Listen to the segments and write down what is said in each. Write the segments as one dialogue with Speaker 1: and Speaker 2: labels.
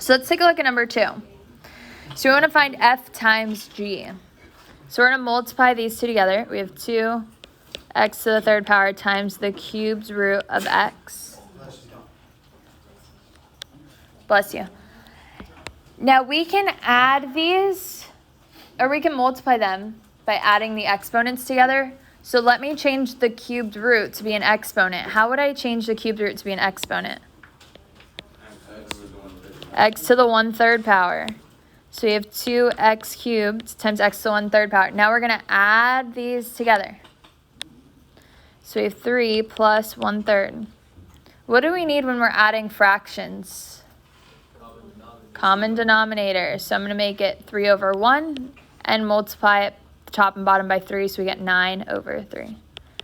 Speaker 1: So let's take a look at number 2. So we want to find f times g. So we're going to multiply these two together. We have 2x to the third power times the cubed root of x. Bless you. Now we can add these, or we can multiply them by adding the exponents together. So let me change the cubed root to be an exponent. How would I change the cubed root to be an exponent? X to the 1/3 power. So we have 2x cubed times x to the 1/3 power. Now we're going to add these together. So we have 3 plus 1/3. What do we need when we're adding fractions? Common denominator. So I'm going to make it 3/1 and multiply it top and bottom by 3, so we get 9/3.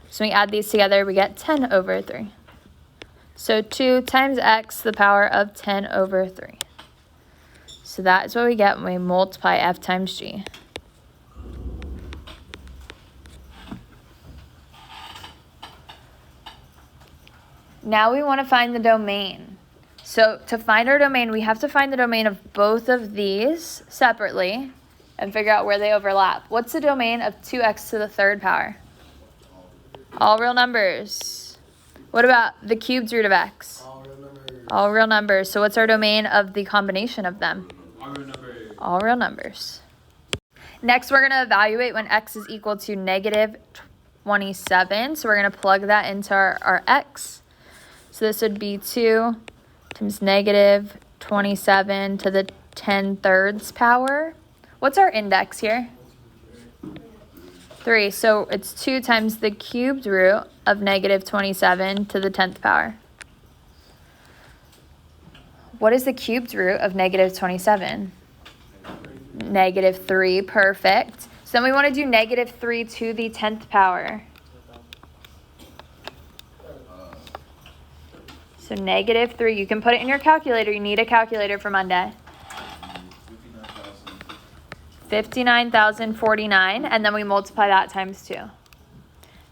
Speaker 1: So when we add these together, we get 10/3. So 2 times x to the power of 10/3. So that is what we get when we multiply f times g. Now we want to find the domain. So to find our domain, we have to find the domain of both of these separately and figure out where they overlap. What's the domain of 2x to the third power? All real numbers. What about the cubed root of x?
Speaker 2: All real numbers.
Speaker 1: All real numbers. So what's our domain of the combination of them?
Speaker 2: All real numbers.
Speaker 1: All real numbers. Next, we're going to evaluate when x is equal to negative 27. So we're going to plug that into our x. So this would be 2 times negative 27 to the 10/3 power. What's our index here? 3. So it's 2 times the cubed root of negative 27 to the 10th power. What is the cubed root of negative 27? Negative 3. Perfect. So then we want to do negative 3 to the 10th power. So negative 3. You can put it in your calculator. You need a calculator for Monday. 59,049, and then we multiply that times 2.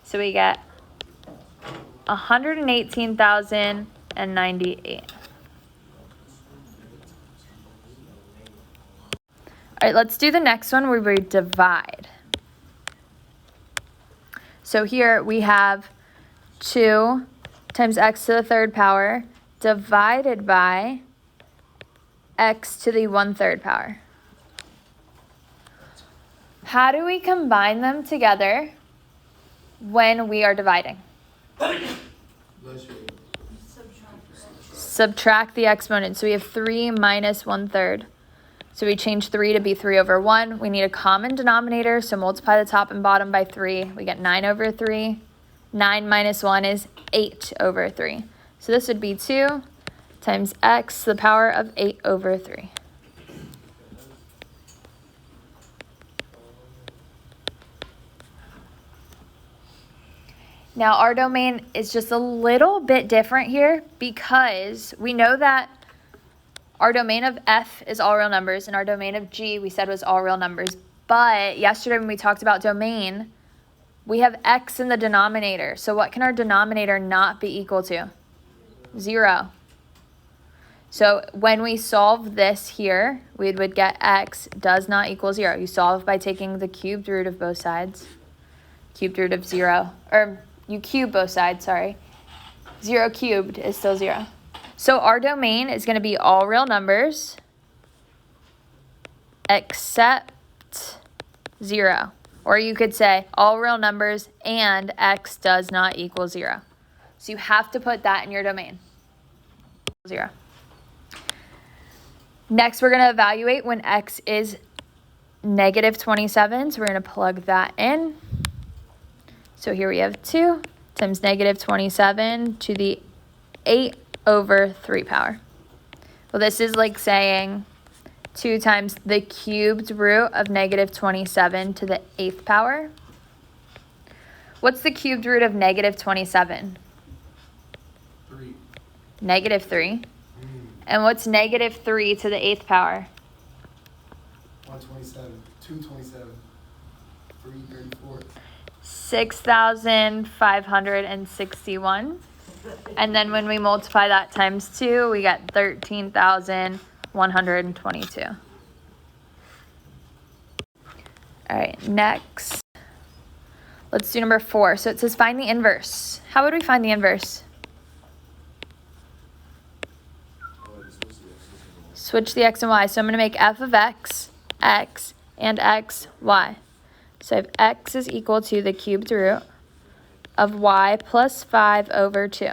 Speaker 1: So we get 118,098. All right, let's do the next one where we divide. So here we have 2 times x to the third power divided by x to the 1/3 power. How do we combine them together when we are dividing? Subtract the exponent. So we have 3 minus 1/3. So we change 3 to be 3/1. We need a common denominator, so multiply the top and bottom by 3. We get 9/3. 9 minus 1 is 8/3. So this would be 2 times x to the power of 8/3. Now our domain is just a little bit different here because we know that our domain of f is all real numbers and our domain of g we said was all real numbers. But yesterday when we talked about domain, we have x in the denominator. So what can our denominator not be equal to? 0. So when we solve this here, we would get x does not equal 0. You solve by taking the cubed root of both sides. Cubed root of 0. Or you cube both sides, sorry. 0 cubed is still 0. So our domain is going to be all real numbers except 0. Or you could say all real numbers and x does not equal 0. So you have to put that in your domain. 0. Next, we're going to evaluate when x is negative 27. So we're going to plug that in. So here we have 2 times negative 27 to the 8/3 power. Well, this is like saying 2 times the cubed root of negative 27 to the 8th power. What's the cubed root of negative 27?
Speaker 2: 3.
Speaker 1: Negative 3. And what's negative 3 to the 8th power?
Speaker 2: 127. 227. 334.
Speaker 1: 6,561. And then when we multiply that times 2, we get 13,192. 122. All right, next, let's do number 4. So it says find the inverse. How would we find the inverse? Switch the x and y. So I'm going to make f of x, x, and x, y. So I have x is equal to the cubed root of y plus 5 over 2.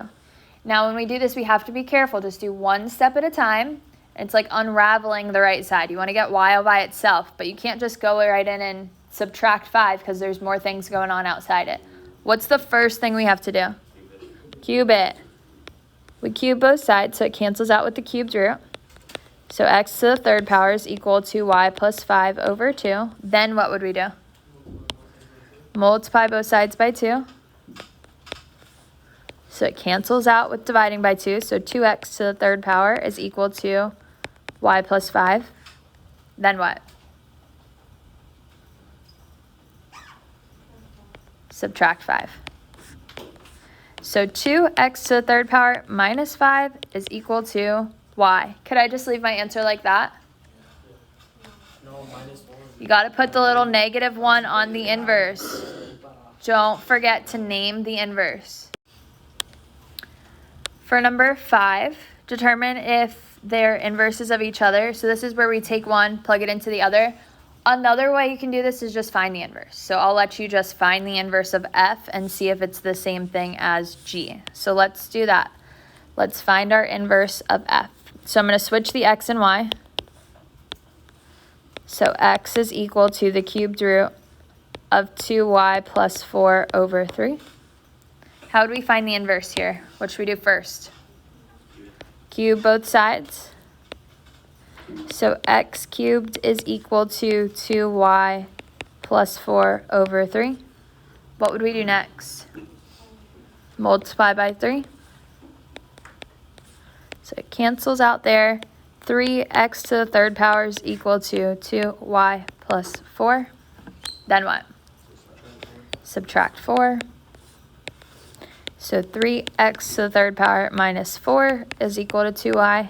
Speaker 1: Now when we do this, we have to be careful. Just do one step at a time. It's like unraveling the right side. You want to get y all by itself, but you can't just go right in and subtract 5 because there's more things going on outside it. What's the first thing we have to do? Cube it. We cube both sides, so it cancels out with the cubed root. So x to the third power is equal to y plus 5 over 2. Then what would we do? Multiply both sides by 2. So it cancels out with dividing by 2. So 2x to the third power is equal to y plus 5. Then what? Subtract 5. So 2x to the third power minus 5 is equal to y. Could I just leave my answer like that?
Speaker 2: No, minus 1.
Speaker 1: You got to put the little -1 on the inverse. Don't forget to name the inverse. For number 5, determine if they're inverses of each other. So this is where we take one, plug it into the other. Another way you can do this is just find the inverse. So I'll let you just find the inverse of f and see if it's the same thing as g. So let's do that. Let's find our inverse of f. So I'm going to switch the x and y. So x is equal to the cubed root of 2y plus 4 over 3. How would we find the inverse here? What should we do first? Cube both sides. So x cubed is equal to 2y plus 4 over 3. What would we do next? Multiply by 3. So it cancels out there. 3x to the third power is equal to 2y plus 4. Then what? Subtract 4. So 3x to the third power minus 4 is equal to 2y.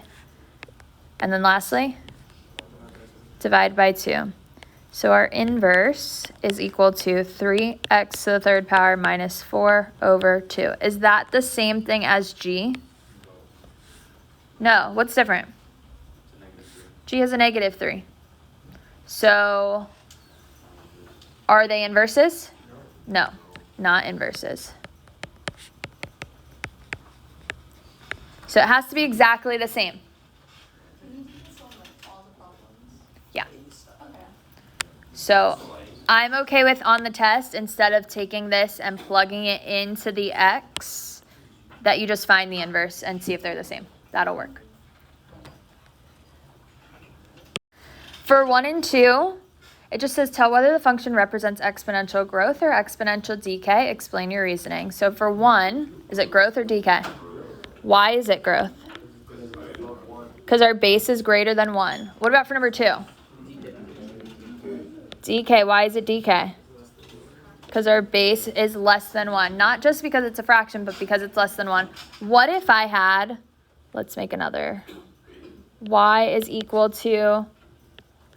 Speaker 1: And then lastly, divide by 2. So our inverse is equal to 3x to the third power minus 4 over 2. Is that the same thing as g? No. What's different? G has a -3. So are they inverses? No, not inverses. So it has to be exactly the same. Yeah. So I'm okay with on the test, instead of taking this and plugging it into the x, that you just find the inverse and see if they're the same. That'll work. For 1 and 2, it just says tell whether the function represents exponential growth or exponential decay. Explain your reasoning. So for 1, is it growth or decay? Why is it growth? Because our base is greater than 1. What about for number 2? Decay. Why is it decay? Because our base is less than 1. Not just because it's a fraction, but because it's less than 1. What if I had, let's make another, y is equal to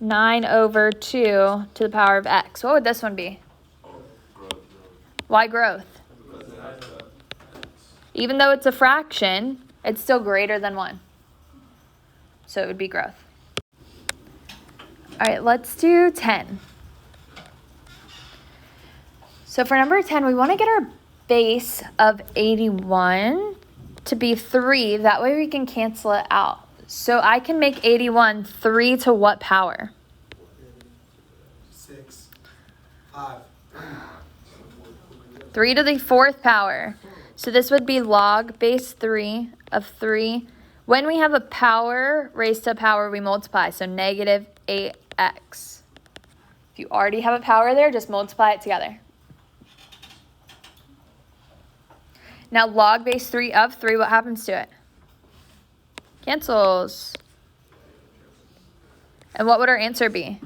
Speaker 1: 9 over 2 to the power of x. What would this one be? Why growth? Even though it's a fraction, it's still greater than 1. So it would be growth. All right, let's do 10. So for number 10, we want to get our base of 81 to be 3. That way we can cancel it out. So I can make 81 3 to what power?
Speaker 2: 6, 5,
Speaker 1: 3 to the 4th power. So this would be log base 3 of 3. When we have a power raised to a power, we multiply. So -8x. If you already have a power there, just multiply it together. Now log base 3 of 3, what happens to it? Cancels. And what would our answer be?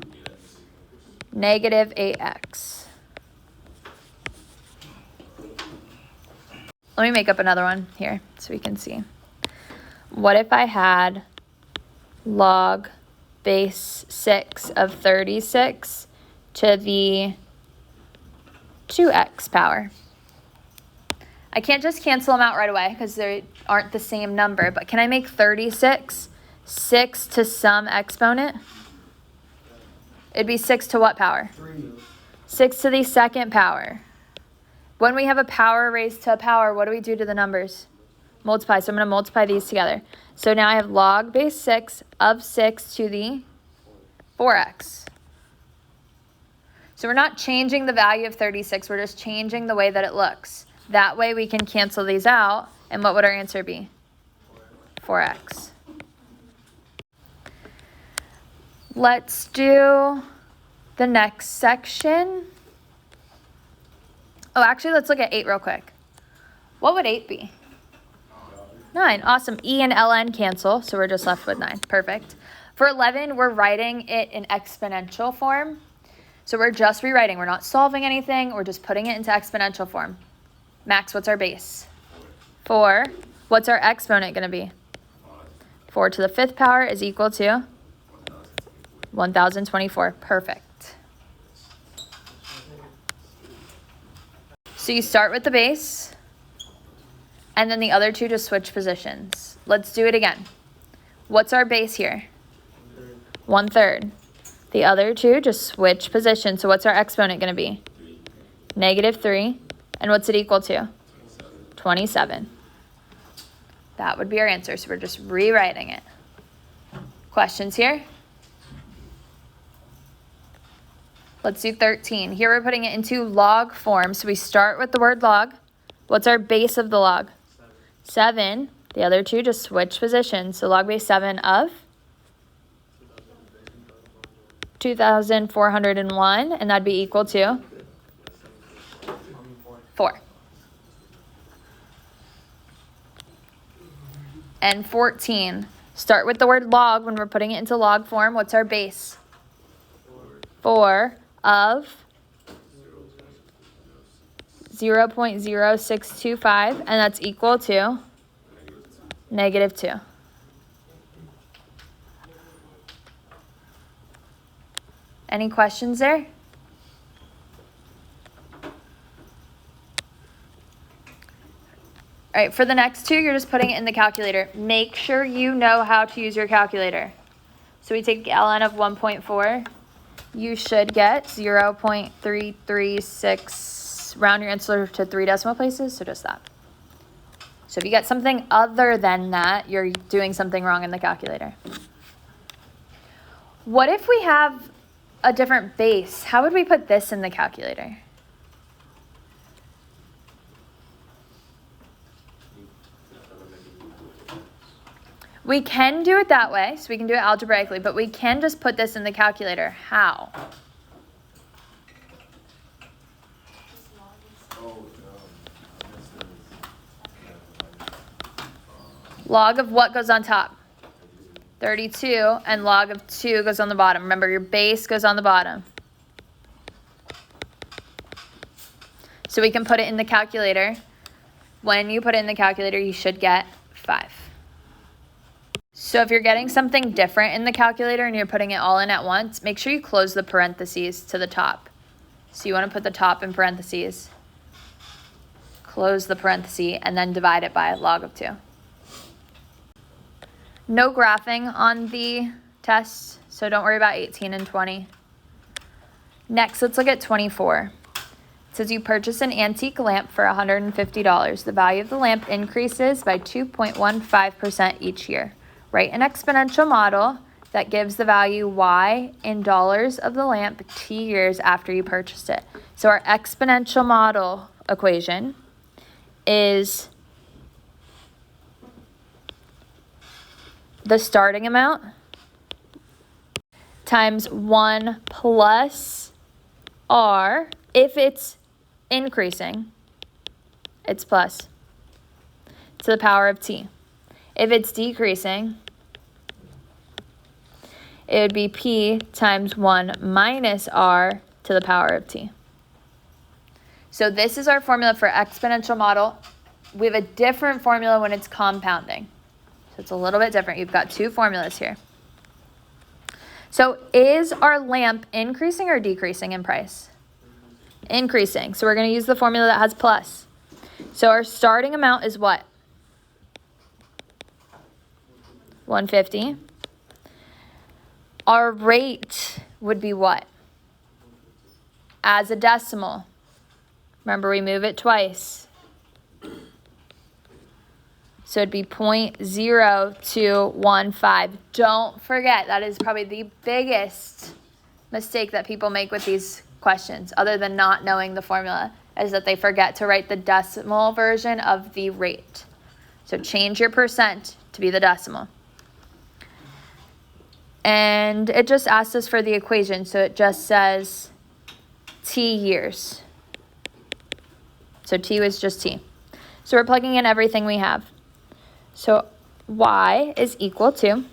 Speaker 1: -8x. Let me make up another one here so we can see. What if I had log base 6 of 36 to the 2x power. I can't just cancel them out right away because they aren't the same number, but can I make 36 6 to some exponent? It'd be 6 to what power?
Speaker 2: 3.
Speaker 1: 6 to the second power. When we have a power raised to a power, what do we do to the numbers? Multiply. So I'm going to multiply these together. So now I have log base 6 of 6 to the 4x. So we're not changing the value of 36. We're just changing the way that it looks. That way we can cancel these out. And what would our answer be? 4x. Let's do the next section. Oh, actually, let's look at 8 real quick. What would 8 be? 9. Awesome. E and ln cancel, so we're just left with 9. Perfect. For 11, we're writing it in exponential form. So we're just rewriting. We're not solving anything. We're just putting it into exponential form. Max, what's our base? 4. What's our exponent going to be? 4 to the 5th power is equal to 1024. Perfect. So you start with the base, and then the other two just switch positions. Let's do it again. What's our base here? 1/3. The other two just switch positions. So what's our exponent going to be? -3. And what's it equal to? 27. That would be our answer. So we're just rewriting it. Questions here? Let's do 13. Here we're putting it into log form. So we start with the word log. What's our base of the log? 7. The other two just switch positions. So log base 7 of 2,401. And that'd be equal to 4. And 14. Start with the word log when we're putting it into log form. What's our base? 4 of 0.0625, and that's equal to -2. Any questions there? All right, for the next two, you're just putting it in the calculator. Make sure you know how to use your calculator. So we take ln of 1.4. You should get 0.336, round your answer to 3 decimal places, so just that. So if you get something other than that, you're doing something wrong in the calculator. What if we have a different base? How would we put this in the calculator? We can do it that way, so we can do it algebraically, but we can just put this in the calculator. How? Log of what goes on top? 32, and log of 2 goes on the bottom. Remember, your base goes on the bottom. So we can put it in the calculator. When you put it in the calculator, you should get 5. So if you're getting something different in the calculator and you're putting it all in at once, make sure you close the parentheses to the top. So you want to put the top in parentheses, close the parenthesis, and then divide it by log of 2. No graphing on the test, so don't worry about 18 and 20. Next, let's look at 24. It says you purchase an antique lamp for $150. The value of the lamp increases by 2.15% each year. Write an exponential model that gives the value y in dollars of the lamp t years after you purchased it. So our exponential model equation is the starting amount times 1 plus r. If it's increasing, it's plus to the power of t. If it's decreasing, it would be p times 1 minus r to the power of t. So this is our formula for exponential model. We have a different formula when it's compounding. So it's a little bit different. You've got two formulas here. So is our lamp increasing or decreasing in price? Increasing. So we're going to use the formula that has plus. So our starting amount is what? 150. Our rate would be what? As a decimal. Remember, we move it twice. So it'd be 0.0215. Don't forget, that is probably the biggest mistake that people make with these questions, other than not knowing the formula, is that they forget to write the decimal version of the rate. So change your percent to be the decimal. And it just asked us for the equation, so it just says t years. So t was just t. So we're plugging in everything we have. So y is equal to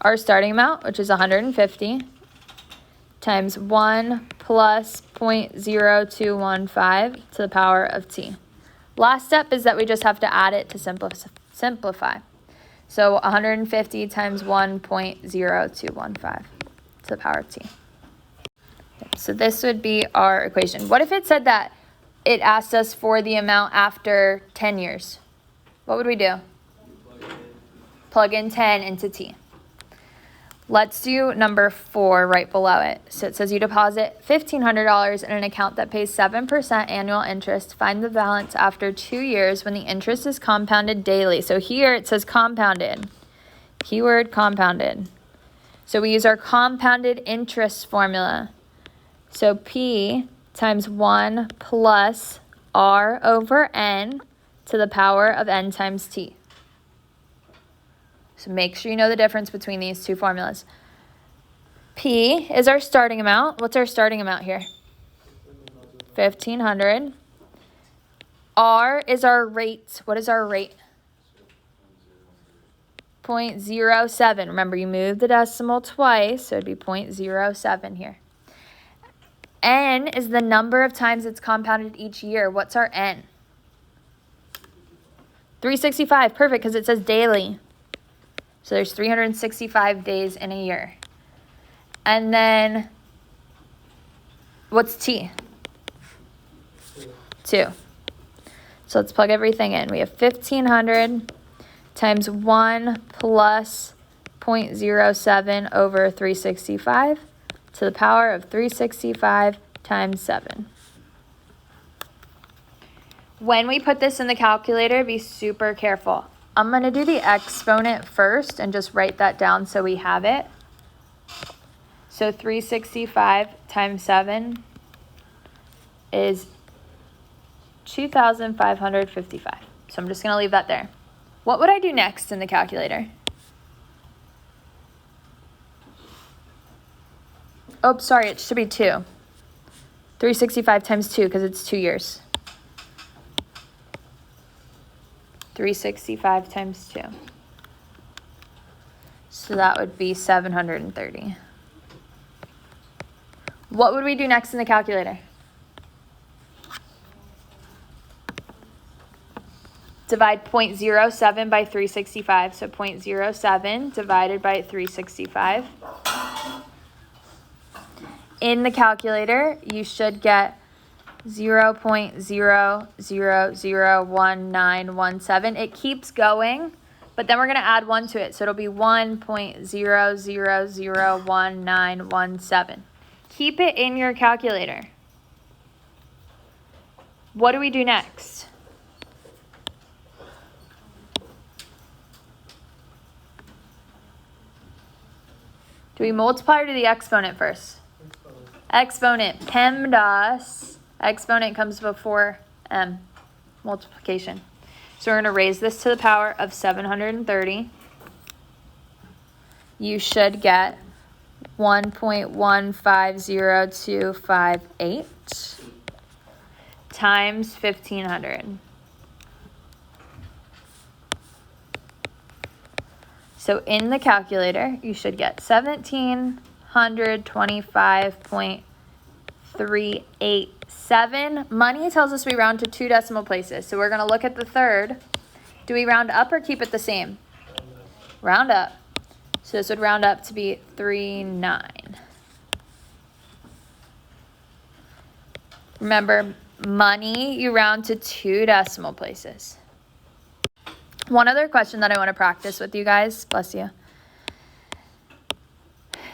Speaker 1: our starting amount, which is 150, times 1 plus 0.0215 to the power of t. Last step is that we just have to add it to simplify. So 150 times 1.0215 to the power of t. So this would be our equation. What if it said that it asked us for the amount after 10 years? What would we do? Plug in 10 into t. Let's do number 4 right below it. So it says you deposit $1,500 in an account that pays 7% annual interest. Find the balance after 2 years when the interest is compounded daily. So here it says compounded. Keyword compounded. So we use our compounded interest formula. So P times 1 plus R over N to the power of N times T. So make sure you know the difference between these two formulas. P is our starting amount. What's our starting amount here? 1,500. R is our rate. What is our rate? 0.07. Remember, you move the decimal twice, so it'd be 0.07 here. N is the number of times it's compounded each year. What's our N? 365. Perfect, because it says daily. So there's 365 days in a year. And then, what's T? 2. So let's plug everything in. We have 1,500 times 1 plus 0.07 over 365 to the power of 365 times 7. When we put this in the calculator, be super careful. I'm going to do the exponent first and just write that down so we have it. So 365 times 7 is 2,555. So I'm just going to leave that there. What would I do next in the calculator? Oh, sorry, it should be 2. 365 times 2 because it's 2 years. 365 times 2. So that would be 730. What would we do next in the calculator? Divide 0.07 by 365. So 0.07 divided by 365. In the calculator, you should get 0.001917. It keeps going, but then we're going to add 1 to it. So it'll be 1.001917. Keep it in your calculator. What do we do next? Do we multiply or do the exponent first? Exponent. PEMDAS. Exponent comes before multiplication. So we're going to raise this to the power of 730. You should get 1.150258 times 1,500. So in the calculator, you should get 1,725.387. Money tells us we round to 2 decimal places. So we're going to look at the third. Do we round up or keep it the same? Round up. So this would round up to be 39. Remember, money, you round to 2 decimal places. One other question that I want to practice with you guys, bless you.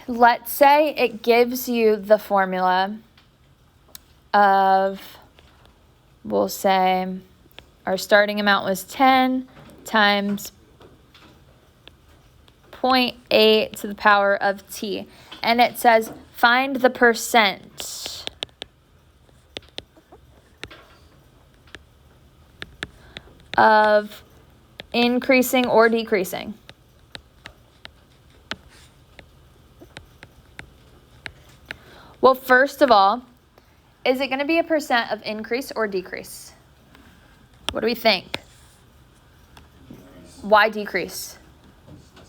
Speaker 1: Let's say it gives you the formula of, we'll say, our starting amount was 10 times 0.8 to the power of t. And it says, find the percent of increasing or decreasing. Well, first of all, is it going to be a percent of increase or decrease? What do we think? Why decrease?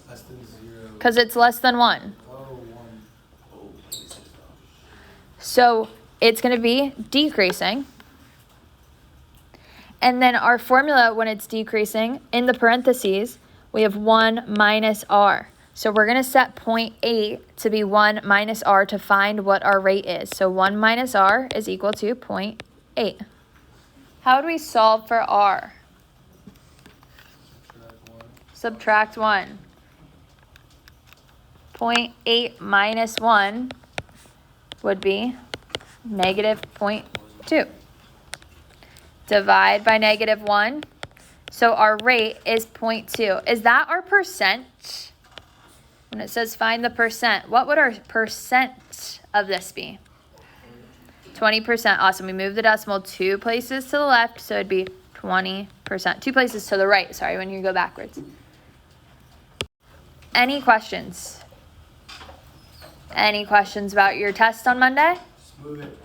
Speaker 2: Less than 0.
Speaker 1: Because it's less than 1.
Speaker 2: Oh, 1.
Speaker 1: So it's going to be decreasing. And then our formula, when it's decreasing, in the parentheses, we have 1 minus r. So we're going to set 0.8 to be 1 minus r to find what our rate is. So 1 minus r is equal to 0.8. How do we solve for r? Subtract 1. 0.8 minus 1 would be negative 0.2. Divide by negative 1. So our rate is 0.2. Is that our percent? When it says find the percent, what would our percent of this be? 20%. Awesome. We moved the decimal 2 places to the left, so it'd be 20%. 2 places to the right, sorry, when you go backwards. Any questions? Any questions about your test on Monday?
Speaker 2: Just move it.